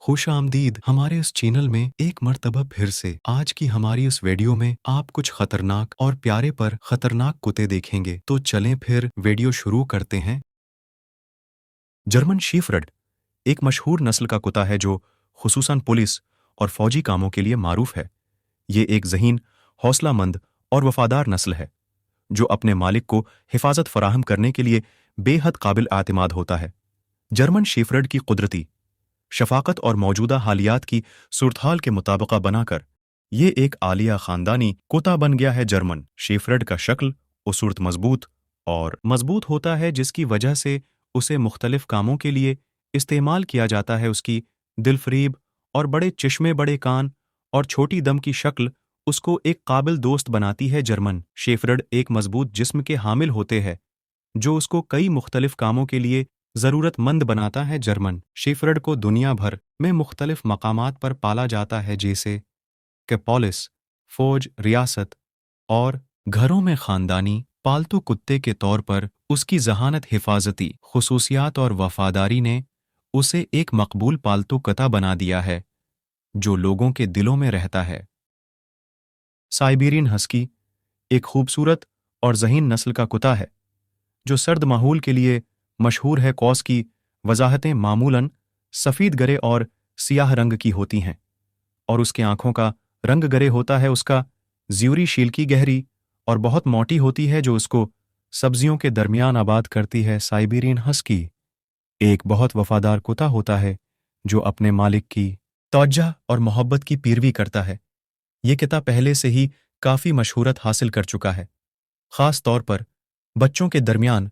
खुश आमदीद हमारे इस चैनल में एक मर्तबा फिर से। आज की हमारी इस वीडियो में आप कुछ खतरनाक और प्यारे पर खतरनाक कुत्ते देखेंगे। तो चलें फिर वीडियो शुरू करते हैं। जर्मन शेफर्ड एक मशहूर नस्ल का कुत्ता है जो खुसूसन पुलिस और फौजी कामों के लिए मारूफ है। ये एक ज़हीन, हौसलामंद और वफादार नस्ल है जो अपने मालिक को हिफाजत फराहम करने के लिए बेहद काबिल आतिमाद होता है। जर्मन शेफर्ड की कुदरती शफाकत और मौजूदा हालियात की सूरत-हाल के मुताबिका बनाकर ये एक आलिया खानदानी कुत्ता बन गया है। जर्मन शेफर्ड का शक्ल सूरत मजबूत होता है, जिसकी वजह से उसे मुख्तलिफ कामों के लिए इस्तेमाल किया जाता है। उसकी दिलफरीब और बड़े चश्मे, बड़े कान और छोटी दम की शक्ल उसको एक काबिल दोस्त बनाती है। जर्मन शेफर्ड एक मजबूत जिस्म के हामिल होते हैं जो उसको कई मुख्तलिफ कामों के लिए ज़रूरतमंद बनाता है। जर्मन शेफर्ड को दुनिया भर में मुख्तलिफ मकामात पर पाला जाता है, जैसे कि पुलिस, फौज, रियासत और घरों में। खानदानी पालतू कुत्ते के तौर पर उसकी जहानत, हिफाजती खुसूसियात और वफादारी ने उसे एक मकबूल पालतू कुत्ता बना दिया है जो लोगों के दिलों में रहता है। साइबेरियन हस्की एक खूबसूरत और ज़हीन नस्ल का कुत्ता है जो सर्द माहौल के लिए मशहूर है। कौस की वजाहतें मामूलन सफ़ीद गरे और सियाह रंग की होती हैं और उसके आंखों का रंग गरे होता है। उसका ज़्यूरी शीलकी गहरी और बहुत मोटी होती है जो उसको सब्जियों के दरमियान आबाद करती है। साइबेरियन हस्की एक बहुत वफादार कुत्ता होता है जो अपने मालिक की तवज्जो और मोहब्बत की पैरवी करता है। ये कुत्ता पहले से ही काफ़ी मशहूरत हासिल कर चुका है, ख़ास तौर पर बच्चों के दरमियान।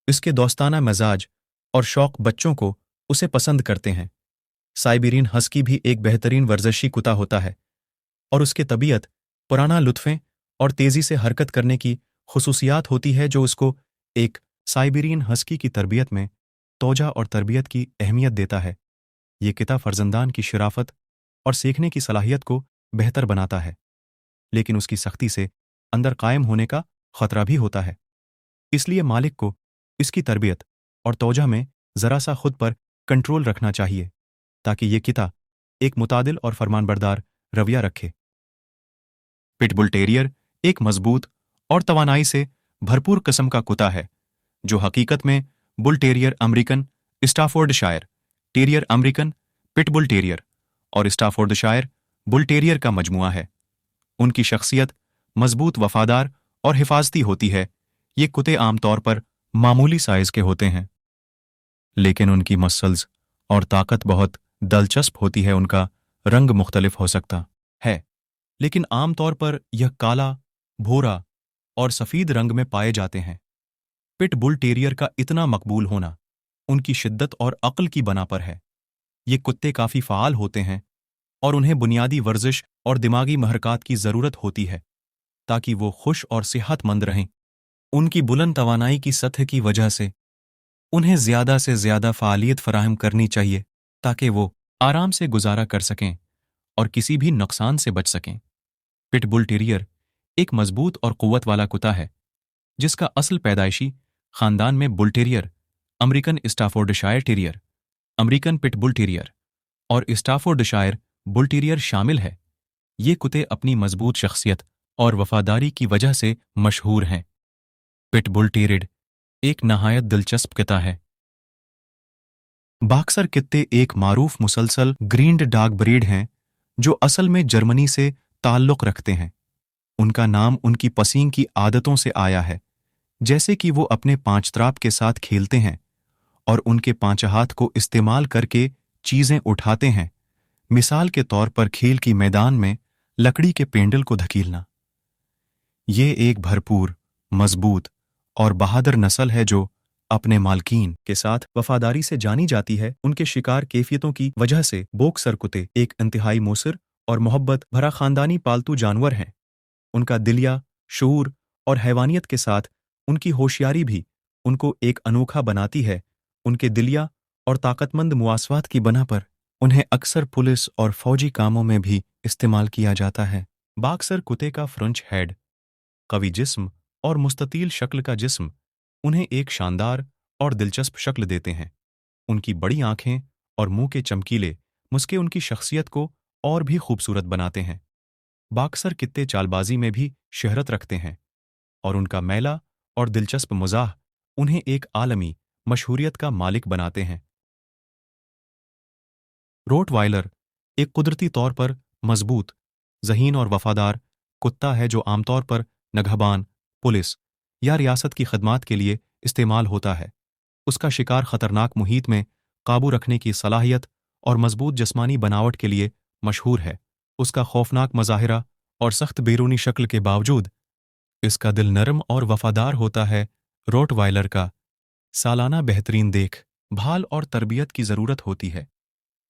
इसके दोस्ताना मिजाज और शौक बच्चों को उसे पसंद करते हैं। साइबेरियन हस्की भी एक बेहतरीन वर्जशी कुत्ता होता है और उसके तबीयत पुराना लुत्फ़ें और तेज़ी से हरकत करने की खुसूसियात होती है जो उसको एक साइबेरियन हस्की की तरबियत में तोजा और तरबियत की अहमियत देता है। ये कुत्ता फर्जंदान की शराफत और सीखने की सलाहियत को बेहतर बनाता है, लेकिन उसकी सख्ती से अंदर कायम होने का खतरा भी होता है। इसलिए मालिक को इसकी तरबियत और तोजा में ज़रा सा खुद पर कंट्रोल रखना चाहिए ताकि ये कुत्ता एक मुतादिल और फरमानबरदार रवैया रखे। पिटबुल टेरियर एक मजबूत और तवानाई से भरपूर किस्म का कुत्ता है जो हकीकत में bull terrier American, Staffordshire terrier American, pit bull terrier और स्टाफोर्डशायर बुल टेरियर का मजमुआ है। उनकी शख्सियत मजबूत, वफादार और हिफाजती होती है। ये कुत्ते आमतौर पर मामूली साइज के होते हैं, लेकिन उनकी मसल्स और ताकत बहुत दिलचस्प होती है। उनका रंग मुख्तलिफ हो सकता है, लेकिन आमतौर पर यह काला, भूरा और सफ़ीद रंग में पाए जाते हैं। पिट बुल टेरियर का इतना मकबूल होना उनकी शिद्दत और अक्ल की बना पर है। ये कुत्ते काफ़ी फ़ाल होते हैं और उन्हें बुनियादी वर्जिश और दिमागी महरकात की ज़रूरत होती है ताकि वो खुश और सेहतमंद रहें। उनकी बुलंद तवानाई की सतह की वजह से उन्हें ज़्यादा से ज़्यादा फ़ालियत फराहम करनी चाहिए ताकि वो आराम से गुजारा कर सकें और किसी भी नुकसान से बच सकें। पिट बुल टेरियर एक मजबूत और क़ुव्वत वाला कुत्ता है जिसका असल पैदाइशी ख़ानदान में bull terrier, American Staffordshire terrier, American pit bull terrier और स्टाफोर्डशायर बुल टेरियर शामिल है। ये कुत्ते अपनी मजबूत शख्सियत और वफादारी की वजह से मशहूर हैं। पिट बुल टेरियर एक नहायत दिलचस्प कुत्ता है। बॉक्सर कुत्ते एक मारूफ मुसलसल ग्रीन्ड डॉग ब्रीड हैं जो असल में जर्मनी से ताल्लुक़ रखते हैं। उनका नाम उनकी पसींग की आदतों से आया है, जैसे कि वो अपने पांचत्राप के साथ खेलते हैं और उनके पांच हाथ को इस्तेमाल करके चीज़ें उठाते हैं। मिसाल के तौर पर खेल की मैदान में लकड़ी के पेंडल को धकेलना। ये एक भरपूर, मजबूत और बहादुर नस्ल है जो अपने मालकीन के साथ वफादारी से जानी जाती है। उनके शिकार कैफियतों की वजह से बॉक्सर कुत्ते एक इंतहाई मोसर और मोहब्बत भरा खानदानी पालतू जानवर हैं। उनका दिलिया, शूर और हैवानियत के साथ उनकी होशियारी भी उनको एक अनोखा बनाती है। उनके दिलिया और ताकतमंद मुआसवात की बना पर उन्हें अक्सर पुलिस और फौजी कामों में भी इस्तेमाल किया जाता है। बॉक्सर कुत्ते का फ्रेंच हेड, कवी जिस्म और मुस्ततील शक्ल का जिस्म उन्हें एक शानदार और दिलचस्प शक्ल देते हैं। उनकी बड़ी आंखें और मुंह के चमकीले मुस्के उनकी शख्सियत को और भी खूबसूरत बनाते हैं। बाक्सर कित्ते चालबाजी में भी शहरत रखते हैं और उनका मैला और दिलचस्प मज़ाह उन्हें एक आलमी मशहूरियत का मालिक बनाते हैं। रोटवाइलर एक कुदरती तौर पर मजबूत, ज़हीन और वफादार कुत्ता है जो आमतौर पर नगहबान, पुलिस या रियासत की खदमात के लिए इस्तेमाल होता है। उसका शिकार खतरनाक मुहीत में काबू रखने की सलाहियत और मजबूत जिस्मानी बनावट के लिए मशहूर है। उसका खौफनाक मज़ाहिरा और सख्त बैरूनी शक्ल के बावजूद इसका दिल नरम और वफादार होता है। रोटवाइलर का सालाना बेहतरीन देख भाल और तरबियत की ज़रूरत होती है।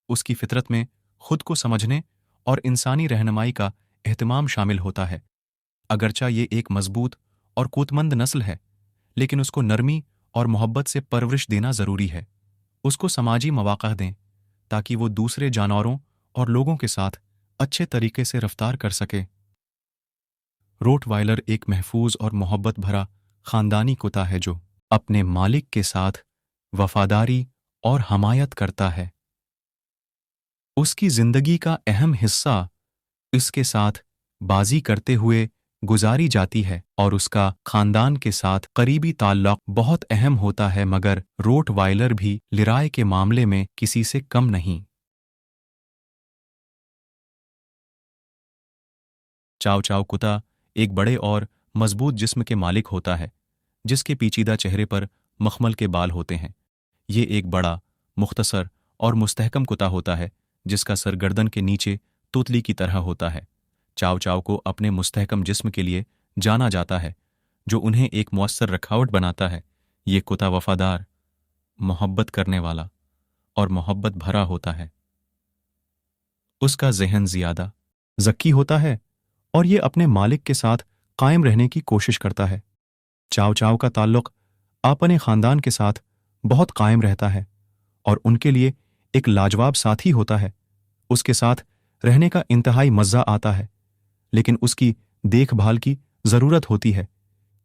उसकी फितरत में खुद को समझने और इंसानी रहनुमाई का एहतमाम शामिल होता है। अगरचा ये एक मजबूत और कूतमंद नस्ल है, लेकिन उसको नरमी और मोहब्बत से परवरिश देना ज़रूरी है। उसको समाजी मौक़ा दें ताकि वो दूसरे जानवरों और लोगों के साथ अच्छे तरीके से रफ्तार कर सके। रोटवाइलर एक महफूज और मोहब्बत भरा ख़ानदानी कुत्ता है जो अपने मालिक के साथ वफादारी और हमायत करता है। उसकी ज़िंदगी का अहम हिस्सा इसके साथ बाजी करते हुए गुजारी जाती है और उसका खानदान के साथ करीबी ताल्लुक़ बहुत अहम होता है, मगर रोटवाइलर भी लिराए के मामले में किसी से कम नहीं। चाव चाव कुत्ता एक बड़े और मजबूत जिस्म के मालिक होता है, जिसके पीचीदा चेहरे पर मखमल के बाल होते हैं। ये एक बड़ा, मुख्तसर और मुस्तहकम कुत्ता होता है, जिसका सर गर्दन के नीचे तोतली की तरह होता है। चाव चाव को अपने मुस्तहकम जिस्म के लिए जाना जाता है, जो उन्हें एक मुअस्सर रखावट बनाता है। ये कुत्ता वफादार, मोहब्बत करने वाला और मोहब्बत भरा होता है। उसका ज़हन ज़्यादा ज़क्की होता है और ये अपने मालिक के साथ कायम रहने की कोशिश करता है। चाव चाव का ताल्लुक़ अपने ख़ानदान के साथ बहुत कायम रहता है और उनके लिए एक लाजवाब साथी होता है। उसके साथ रहने का इंतहाई मज़ा आता है, लेकिन उसकी देखभाल की ज़रूरत होती है।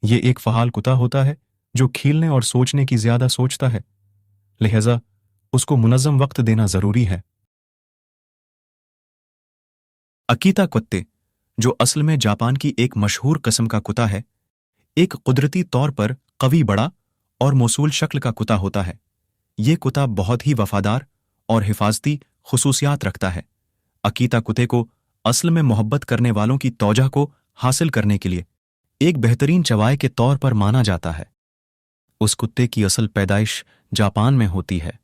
ये एक फ़हाल कुत्ता होता है जो खीलने और सोचने की ज़्यादा सोचता है, लिहाजा उसको मुनज़्ज़म वक्त देना ज़रूरी है। अकीता कुत्ते, जो असल में जापान की एक मशहूर किस्म का कुत्ता है, एक कुदरती तौर पर कवी, बड़ा और मौसूल शक्ल का कुत्ता होता है। ये कुत्ता बहुत ही वफादार और हिफाजती खुसूसियात रखता है। अकीता कुत्ते को असल में मोहब्बत करने वालों की तौजह को हासिल करने के लिए एक बेहतरीन चवाए के तौर पर माना जाता है। उस कुत्ते की असल पैदाइश जापान में होती है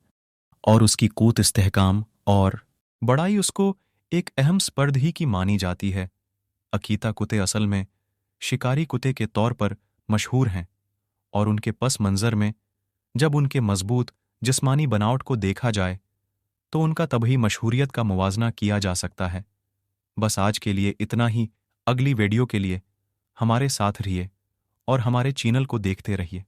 और उसकी कूत, इस्तेहकाम और बड़ाई उसको एक अहम स्पर्ध ही की मानी जाती है। अकीता कुत्ते असल में शिकारी कुत्ते के तौर पर मशहूर हैं और उनके पस मंज़र में जब उनके मजबूत जिस्मानी बनावट को देखा जाए तो उनका तभी मशहूरियत का मुवाजना किया जा सकता है। बस आज के लिए इतना ही। अगली वीडियो के लिए हमारे साथ रहिए और हमारे चैनल को देखते रहिए।